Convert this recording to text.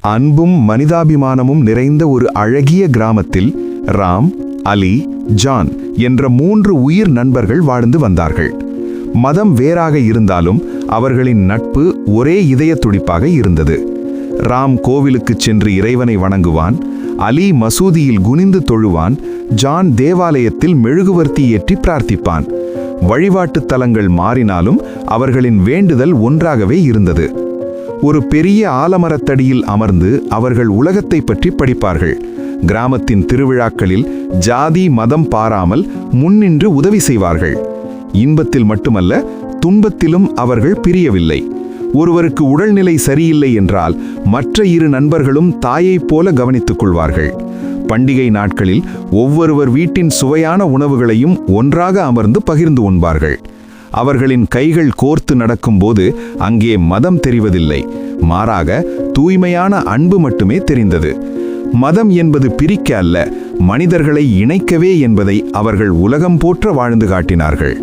அன்பும் மனிதாபிமானமும் நிறைந்த ஒரு அழகிய கிராமத்தில் ராம், அலி, ஜான் என்ற 3 உயிர் நண்பர்கள் வாழ்ந்து வந்தார்கள். மதம் வேறாக இருந்தாலும் அவர்களின் நட்பு ஒரே இதய துடிப்பாக இருந்தது. ராம் கோவிலுக்குச் சென்று இறைவனை வணங்குவான், அலி மசூதியில் குனிந்து தொழுவான், ஜான் தேவாலயத்தில் மெழுகுவர்த்தி ஏற்றி பிரார்த்திப்பான். வழிபாட்டுத் தலங்கள் மாறினாலும் அவர்களின் வேண்டுதல் ஒன்றாகவே இருந்தது. ஒரு பெரிய ஆலமரத்தடியில் அமர்ந்து அவர்கள் உலகத்தை பற்றி படிப்பார்கள். கிராமத்தின் திருவிழாக்களில் ஜாதி மதம் பாராமல் முன்னின்று உதவி செய்வார்கள். இன்பத்தில் மட்டுமல்ல, துன்பத்திலும் அவர்கள் பிரியவில்லை. ஒருவருக்கு உடல்நிலை சரியில்லை என்றால் மற்ற 2 நண்பர்களும் தாயைப் போல கவனித்துக் கொள்வார்கள். பண்டிகை நாட்களில் ஒவ்வொருவர் வீட்டின் சுவையான உணவுகளையும் ஒன்றாக அமர்ந்து பகிர்ந்து உண்பார்கள். அவர்களின் கைகள் கோர்த்து நடக்கும்போது அங்கே மதம் தெரிவதில்லை, மாறாக தூய்மையான அன்பு மட்டுமே தெரிந்தது. மதம் என்பது பிரிக்க அல்ல, மனிதர்களை இணைக்கவே என்பதை அவர்கள் உலகம் போற்ற வாழ்ந்து காட்டினார்கள்.